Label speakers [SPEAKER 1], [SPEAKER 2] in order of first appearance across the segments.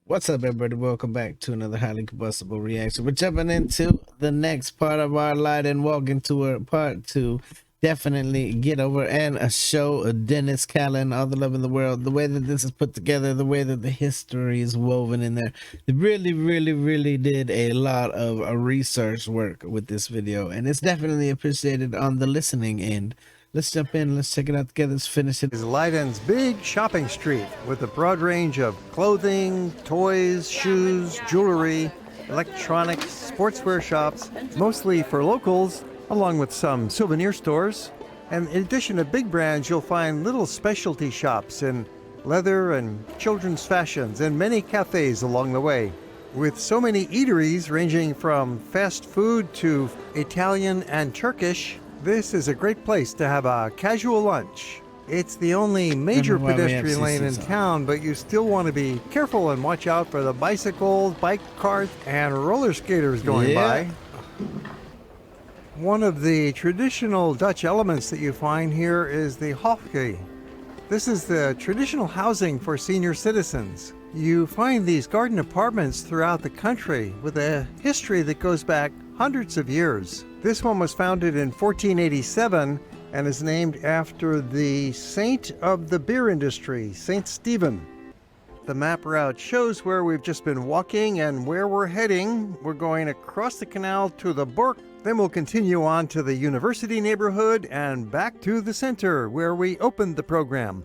[SPEAKER 1] What's up, everybody? Welcome back to another highly combustible reaction. We're jumping into the next part of our Leiden walk into part two. Definitely get over and show Dennis Callan all the love in the world. The way that this is put together, the way that the history is woven in there. They really did a lot of research work with this video, and it's definitely appreciated on the listening end. Let's jump in. Let's check it out together. Let's finish it.
[SPEAKER 2] Is Leiden's big shopping street with a broad range of clothing, toys, shoes, jewelry, electronics, sportswear shops, mostly for locals, along with some souvenir stores. And in addition to big brands, you'll find little specialty shops in leather and children's fashions and many cafes along the way. With so many eateries ranging from fast food to Italian and Turkish, this is a great place to have a casual lunch. It's the only major pedestrian lane in town, but you still want to be careful and watch out for the bicycles, bike carts, and roller skaters going by. One of the traditional Dutch elements that you find here is the Haptic. This is the traditional housing for senior citizens. You find these garden apartments throughout the country with a history that goes back hundreds of years. This one was founded in 1487 and is named after the saint of the beer industry, Saint Stephen. The map route shows where we've just been walking and where we're heading. We're going across the canal to the Bork, then we'll continue on to the university neighborhood and back to the center where we opened the program.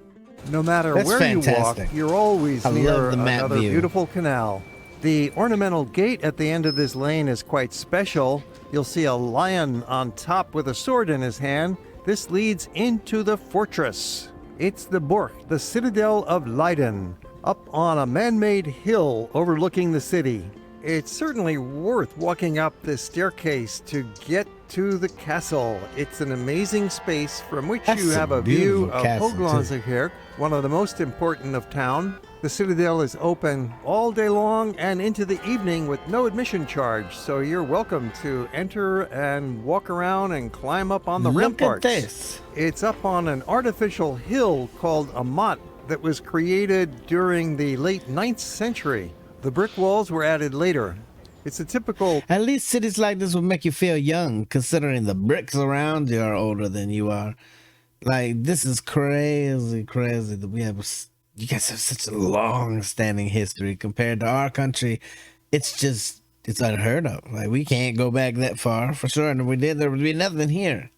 [SPEAKER 2] No matter where you walk, you're always near another beautiful canal. The ornamental gate at the end of this lane is quite special. You'll see a lion on top with a sword in his hand. This leads into the fortress. It's the Bork, the citadel of Leiden, up on a man-made hill overlooking the city. It's certainly worth walking up this staircase to get to the castle. It's an amazing space from which you have a view of Hooglandse, one of the most important of town. The citadel is open all day long and into the evening with no admission charge, so you're welcome to enter and walk around and climb up on the ramparts.
[SPEAKER 1] Look at this.
[SPEAKER 2] It's up on an artificial hill called a motte that was created during the late 9th century. The brick walls were added later. It's a typical...
[SPEAKER 1] At least cities like this will make you feel young, considering the bricks around you are older than you are. Like, this is crazy that we have... You guys have such a long-standing history compared to our country. It's unheard of. Like, we can't go back that far, for sure. And if we did, there would be nothing here.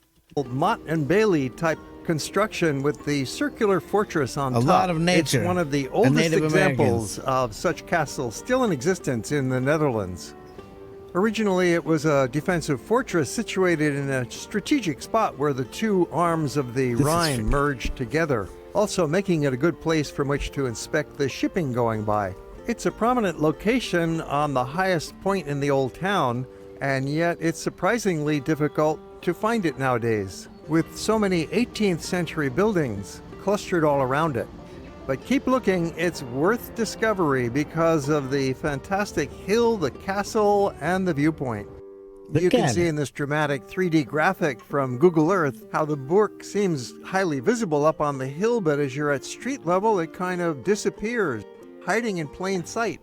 [SPEAKER 2] Motte and Bailey type construction with the circular fortress on top.
[SPEAKER 1] A lot of nature.
[SPEAKER 2] It's one of the oldest examples of such castles still in existence in the Netherlands. Originally, it was a defensive fortress situated in a strategic spot where the two arms of the Rhine merged together, also making it a good place from which to inspect the shipping going by. It's a prominent location on the highest point in the old town, and yet it's surprisingly difficult to find it nowadays, with so many 18th century buildings clustered all around it. But keep looking, it's worth discovery because of the fantastic hill, the castle, and the viewpoint. You can see in this dramatic 3D graphic from Google Earth how the Bork seems highly visible up on the hill, but as you're at street level, it kind of disappears, hiding in plain sight.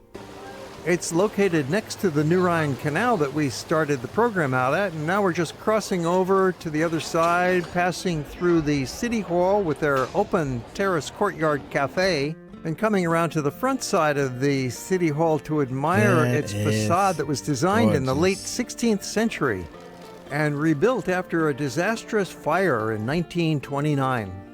[SPEAKER 2] It's located next to the New Rhine Canal that we started the program out at, and now we're just crossing over to the other side, passing through the City Hall with their open terrace courtyard cafe, and coming around to the front side of the City Hall to admire its facade that was designed in the late 16th century and rebuilt after a disastrous fire in 1929.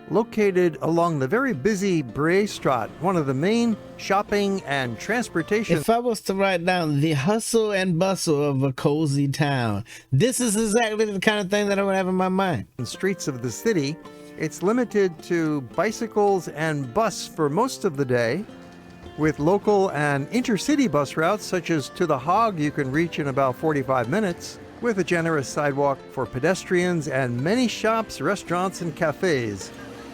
[SPEAKER 2] Located along the very busy Breestraat, one of the main shopping and transportation...
[SPEAKER 1] If I was to write down the hustle and bustle of a cozy town, this is exactly the kind of thing that I would have in my mind.
[SPEAKER 2] ...streets of the city, it's limited to bicycles and bus for most of the day, with local and intercity bus routes such as to The Hague you can reach in about 45 minutes, with a generous sidewalk for pedestrians and many shops, restaurants, and cafes,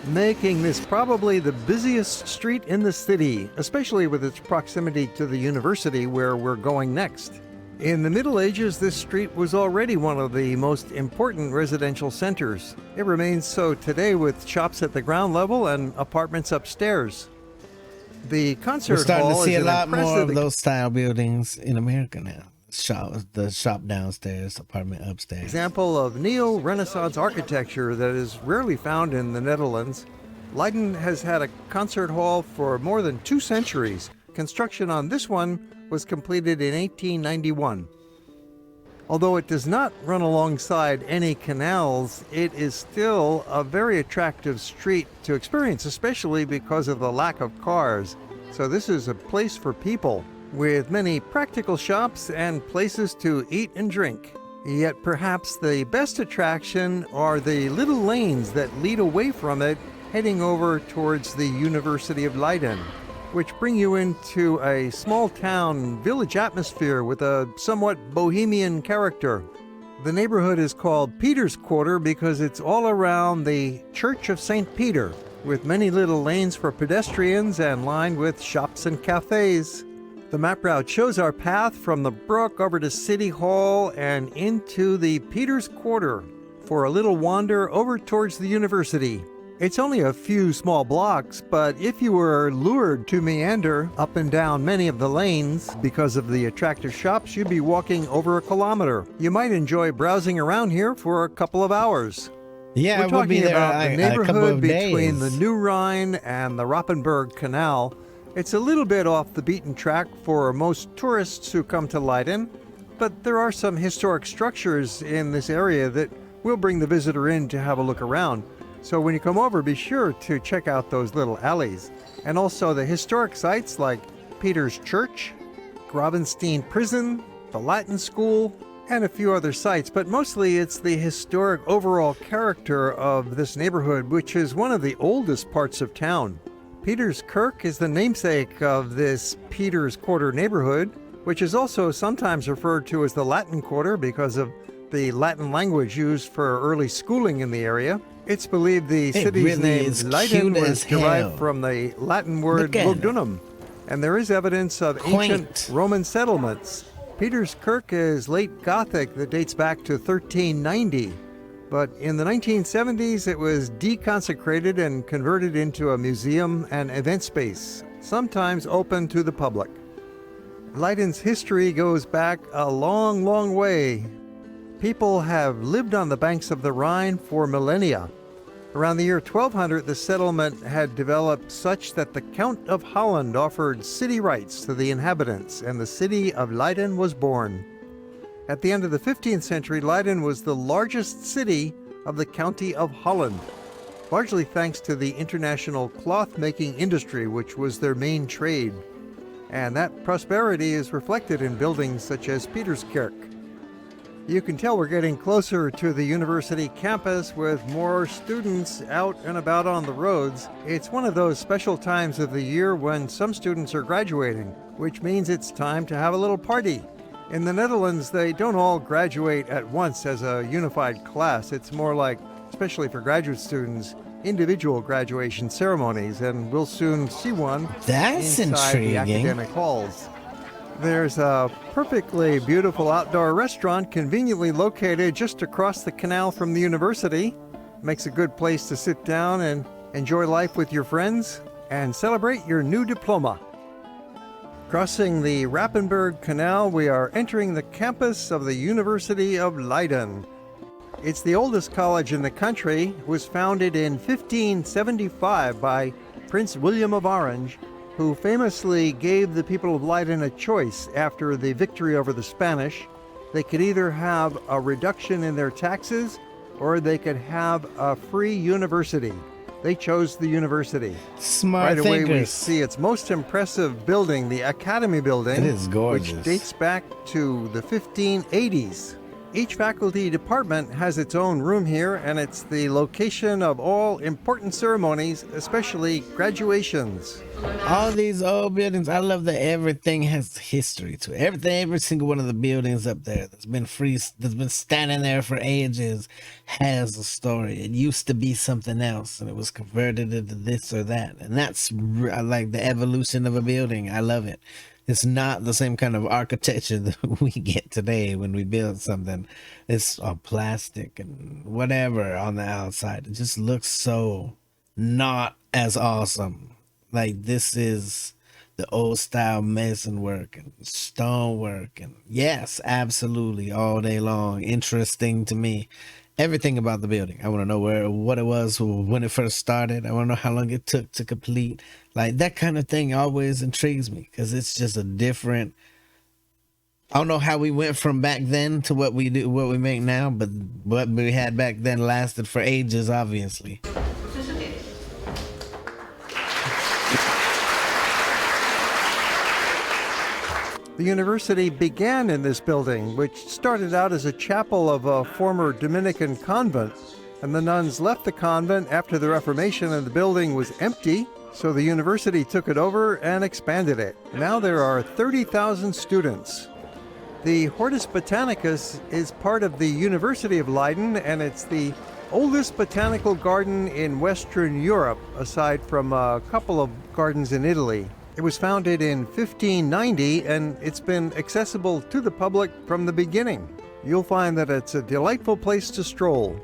[SPEAKER 2] making this probably the busiest street in the city, especially with its proximity to the university where we're going next. In the Middle Ages, this street was already one of the most important residential centers. It remains so today with shops at the ground level and apartments upstairs. The
[SPEAKER 1] We're
[SPEAKER 2] concert
[SPEAKER 1] starting to
[SPEAKER 2] hall
[SPEAKER 1] see
[SPEAKER 2] is
[SPEAKER 1] a
[SPEAKER 2] an
[SPEAKER 1] lot more
[SPEAKER 2] impressive
[SPEAKER 1] of those style buildings in America now. The shop downstairs, apartment upstairs.
[SPEAKER 2] example of neo-Renaissance architecture that is rarely found in the Netherlands. Leiden has had a concert hall for more than 2 centuries. Construction on this one was completed in 1891. Although it does not run alongside any canals, it is still a very attractive street to experience, especially because of the lack of cars. So this is a place for people, with many practical shops and places to eat and drink. Yet perhaps the best attraction are the little lanes that lead away from it, heading over towards the University of Leiden, which bring you into a small town village atmosphere with a somewhat bohemian character. The neighborhood is called Peter's Quarter because it's all around the Church of St. Peter, with many little lanes for pedestrians and lined with shops and cafes. The map route shows our path from the brook over to City Hall and into the Peter's Quarter for a little wander over towards the university. It's only a few small blocks, but if you were lured to meander up and down many of the lanes because of the attractive shops, you'd be walking over a kilometer. You might enjoy browsing around here for a couple of hours.
[SPEAKER 1] Yeah,
[SPEAKER 2] We're
[SPEAKER 1] we'll be
[SPEAKER 2] talking
[SPEAKER 1] there
[SPEAKER 2] about the
[SPEAKER 1] a couple
[SPEAKER 2] neighborhood
[SPEAKER 1] of
[SPEAKER 2] between
[SPEAKER 1] days.
[SPEAKER 2] the New Rhine and the Rappenberg Canal. It's a little bit off the beaten track for most tourists who come to Leiden, but there are some historic structures in this area that will bring the visitor in to have a look around. So when you come over, be sure to check out those little alleys. And also the historic sites like Peter's Church, Gravenstein Prison, the Latin School, and a few other sites. But mostly it's the historic overall character of this neighborhood, which is one of the oldest parts of town. Peter's Kirk is the namesake of this Peter's Quarter neighborhood, which is also sometimes referred to as the Latin Quarter because of the Latin language used for early schooling in the area. It's believed the city's
[SPEAKER 1] really
[SPEAKER 2] name
[SPEAKER 1] is
[SPEAKER 2] Leiden
[SPEAKER 1] cute
[SPEAKER 2] was
[SPEAKER 1] as hell.
[SPEAKER 2] derived from the Latin word
[SPEAKER 1] Look at it.
[SPEAKER 2] Lugdunum, and there is evidence of ancient
[SPEAKER 1] Quaint.
[SPEAKER 2] Roman settlements. Peter's Kirk is late Gothic that dates back to 1390, but in the 1970s it was deconsecrated and converted into a museum and event space, sometimes open to the public. Leiden's history goes back a long, long way. People have lived on the banks of the Rhine for millennia. Around the year 1200, the settlement had developed such that the Count of Holland offered city rights to the inhabitants, and the city of Leiden was born. At the end of the 15th century, Leiden was the largest city of the County of Holland, largely thanks to the international cloth-making industry, which was their main trade. And that prosperity is reflected in buildings such as Peterskerk. You can tell we're getting closer to the university campus with more students out and about on the roads. It's one of those special times of the year when some students are graduating, which means it's time to have a little party. In the Netherlands, they don't all graduate at once as a unified class. It's more like, especially for graduate students, individual graduation ceremonies, and we'll soon see one
[SPEAKER 1] That's
[SPEAKER 2] inside
[SPEAKER 1] intriguing.
[SPEAKER 2] the academic halls. There's a perfectly beautiful outdoor restaurant conveniently located just across the canal from the university. Makes a good place to sit down and enjoy life with your friends and celebrate your new diploma. Crossing the Rappenberg Canal, we are entering the campus of the University of Leiden. It's the oldest college in the country. It was founded in 1575 by Prince William of Orange, who famously gave the people of Leiden a choice after the victory over the Spanish. They could either have a reduction in their taxes or they could have a free university. They chose the university.
[SPEAKER 1] Smart
[SPEAKER 2] Right away we
[SPEAKER 1] thinkers.
[SPEAKER 2] see its most impressive building, the Academy building,
[SPEAKER 1] It is gorgeous.
[SPEAKER 2] which dates back to the 1580s. Each faculty department has its own room here, and it's the location of all important ceremonies, especially graduations.
[SPEAKER 1] All these old buildings, I love that everything has history to it. Every single one of the buildings up there that's been standing there for ages has a story. It used to be something else, and it was converted into this or that. And I like the evolution of a building. I love it. It's not the same kind of architecture that we get today when we build something. It's all plastic and whatever on the outside. It just looks so not as awesome. Like, this is the old style mason work and stone work. And yes, absolutely, all day long. Interesting to me. Everything about the building. I want to know what it was when it first started. I want to know how long it took to complete. Like that kind of thing always intrigues me because it's just a different. I don't know how we went from back then to what we make now, but what we had back then lasted for ages, obviously.
[SPEAKER 2] The university began in this building, which started out as a chapel of a former Dominican convent. And the nuns left the convent after the Reformation and the building was empty, so the university took it over and expanded it. Now there are 30,000 students. The Hortus Botanicus is part of the University of Leiden, and it's the oldest botanical garden in Western Europe, aside from a couple of gardens in Italy. It was founded in 1590, and it's been accessible to the public from the beginning. You'll find that it's a delightful place to stroll.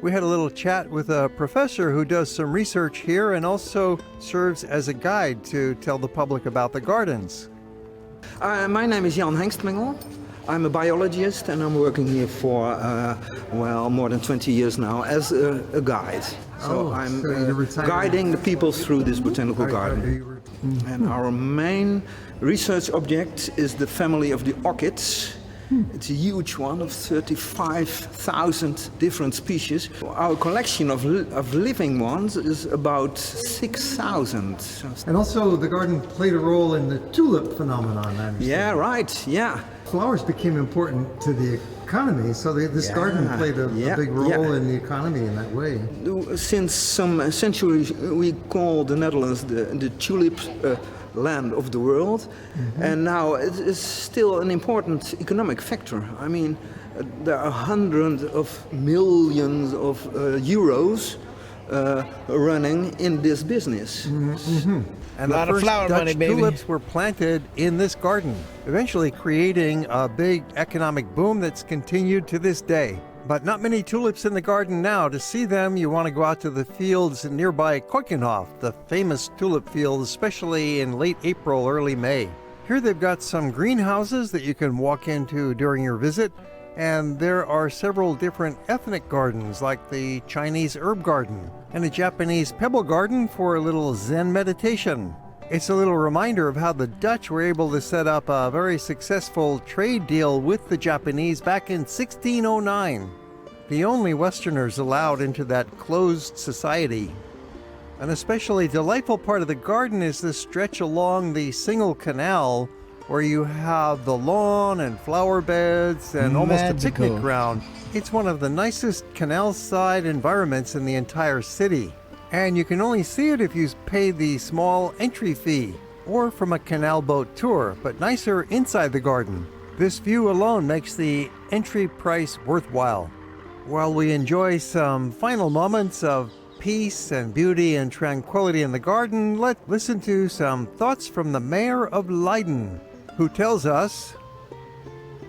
[SPEAKER 2] We had a little chat with a professor who does some research here and also serves as a guide to tell the public about the gardens.
[SPEAKER 3] My name is Jan Hengstmengel. I'm a biologist and I'm working here for, more than 20 years now as a guide. So I'm guiding the people through this botanical garden. And our main research object is the family of the orchids. It's a huge one of 35,000 different species. Our collection of living ones is about 6,000.
[SPEAKER 2] And also the garden played a role in the tulip phenomenon, I understand.
[SPEAKER 3] Yeah, right, yeah.
[SPEAKER 2] Flowers became important to the economy, so this garden played a big role in the economy in that way.
[SPEAKER 3] Since some centuries, we call the Netherlands the tulip land of the world, and now it is still an important economic factor. I mean, there are hundreds of millions of euros running in this business.
[SPEAKER 2] And the first Dutch tulips were planted in this garden, eventually creating a big economic boom that's continued to this day. But not many tulips in the garden now. To see them, you want to go out to the fields nearby Keukenhof, the famous tulip field, especially in late April, early May. Here they've got some greenhouses that you can walk into during your visit, and there are several different ethnic gardens like the Chinese herb garden and a Japanese pebble garden for a little Zen meditation. It's a little reminder of how the Dutch were able to set up a very successful trade deal with the Japanese back in 1609. The only Westerners allowed into that closed society. An especially delightful part of the garden is the stretch along the single canal where you have the lawn and flower beds and almost a picnic ground. It's one of the nicest canal side environments in the entire city. And you can only see it if you pay the small entry fee or from a canal boat tour, but nicer inside the garden. This view alone makes the entry price worthwhile. While we enjoy some final moments of peace and beauty and tranquility in the garden, let's listen to some thoughts from the mayor of Leiden, who tells us,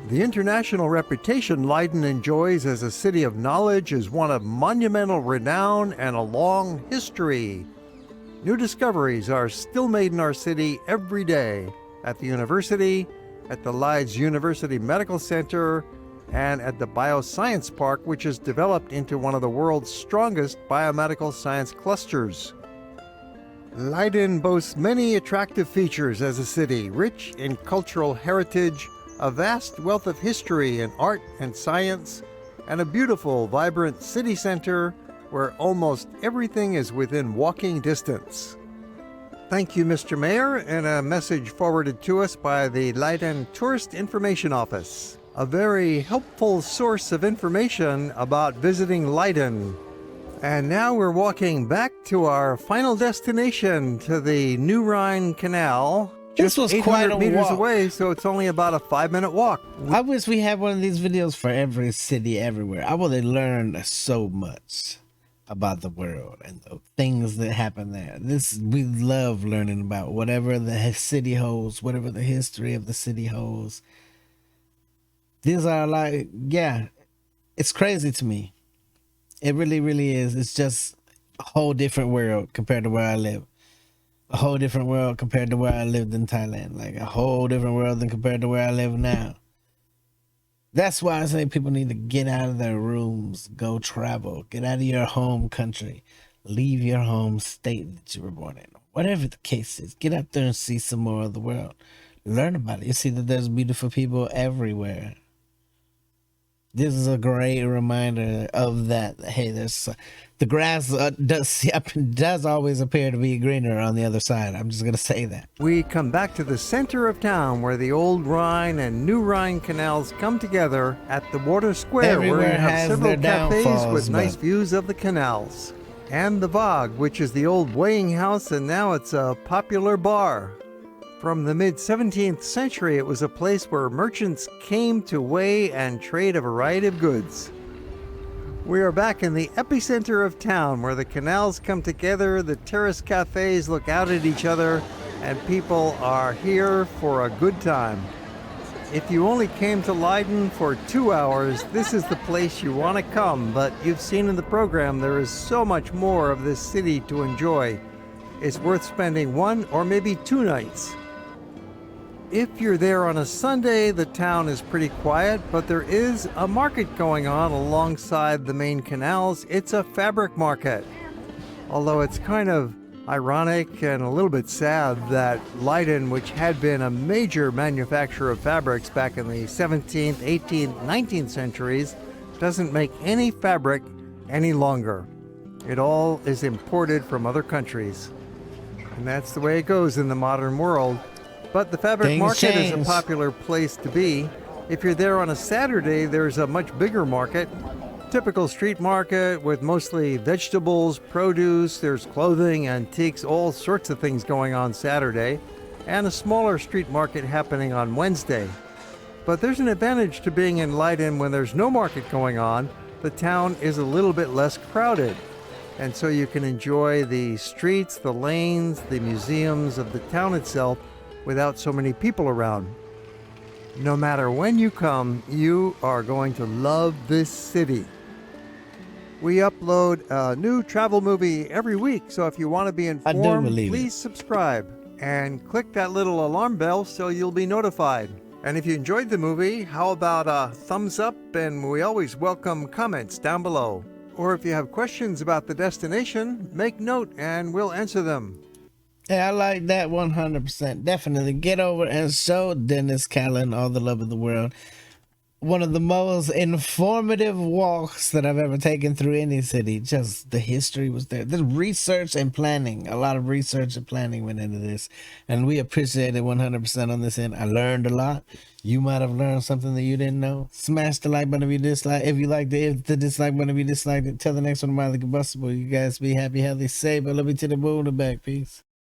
[SPEAKER 2] the international reputation Leiden enjoys as a city of knowledge is one of monumental renown and a long history. New discoveries are still made in our city every day, at the university, at the Leiden University Medical Center, and at the Bioscience Park, which has developed into one of the world's strongest biomedical science clusters. Leiden boasts many attractive features as a city, rich in cultural heritage, a vast wealth of history in art and science, and a beautiful, vibrant city center where almost everything is within walking distance. Thank you, Mr. Mayor, and a message forwarded to us by the Leiden Tourist Information Office, a very helpful source of information about visiting Leiden. And now we're walking back to our final destination, to the New Rhine Canal.
[SPEAKER 1] This was quite a
[SPEAKER 2] meters
[SPEAKER 1] walk.
[SPEAKER 2] away, so it's only about a 5-minute walk.
[SPEAKER 1] I wish we had one of these videos for every city everywhere. I would have learned so much about the world and the things that happen there. We love learning about whatever the city holds, whatever the history of the city holds. These are like, it's crazy to me. It really, really is. It's just a whole different world compared to where I live. a whole different world compared to where I lived in Thailand. Like a whole different world than compared to where I live now. That's why I say people need to get out of their rooms, go travel, get out of your home country, leave your home state that you were born in. Whatever the case is, get out there and see some more of the world. Learn about it. You see that there's beautiful people everywhere. This is a great reminder of that. Hey, there's the grass does always appear to be greener on the other side. I'm just gonna say that.
[SPEAKER 2] We come back to the center of town where the old Rhine and new Rhine canals come together at the water square,
[SPEAKER 1] Everywhere
[SPEAKER 2] where you have
[SPEAKER 1] has
[SPEAKER 2] several
[SPEAKER 1] their
[SPEAKER 2] cafes
[SPEAKER 1] downfalls,
[SPEAKER 2] with nice
[SPEAKER 1] but-
[SPEAKER 2] views of the canals. And the Vog, which is the old weighing house, and now it's a popular bar. From the mid-17th century, it was a place where merchants came to weigh and trade a variety of goods. We are back in the epicenter of town where the canals come together, the terrace cafes look out at each other, and people are here for a good time. If you only came to Leiden for 2 hours, this is the place you want to come, but you've seen in the program there is so much more of this city to enjoy. It's worth spending 1 or maybe 2 nights. If you're there on a Sunday, the town is pretty quiet, but there is a market going on alongside the main canals. It's a fabric market. Although it's kind of ironic and a little bit sad that Leiden, which had been a major manufacturer of fabrics back in the 17th, 18th, 19th centuries, doesn't make any fabric any longer. It all is imported from other countries. And that's the way it goes in the modern world. But the fabric
[SPEAKER 1] Things
[SPEAKER 2] market is
[SPEAKER 1] change.
[SPEAKER 2] a popular place to be. If you're there on a Saturday, there's a much bigger market. Typical street market with mostly vegetables, produce, there's clothing, antiques, all sorts of things going on Saturday. And a smaller street market happening on Wednesday. But there's an advantage to being in Leiden when there's no market going on. The town is a little bit less crowded. And so you can enjoy the streets, the lanes, the museums of the town itself without so many people around. No matter when you come, you are going to love this city. We upload a new travel movie every week, so if you want to be informed,
[SPEAKER 1] believe it.
[SPEAKER 2] please subscribe and click that little alarm bell so you'll be notified. And if you enjoyed the movie, how about a thumbs up? And we always welcome comments down below. Or if you have questions about the destination, make note and we'll answer them.
[SPEAKER 1] Yeah, I like that 100%. Definitely get over and show Dennis Callan all the love of the world. One of the most informative walks that I've ever taken through any city. Just the history was there. The research and planning. A lot of research and planning went into this. And we appreciate it 100% on this end. I learned a lot. You might have learned something that you didn't know. Smash the like button if you dislike. If you liked it, if the dislike button if you disliked it. Till the next one, Mildly Combustible. You guys be happy, healthy, safe. I love you to the moon and back. Peace.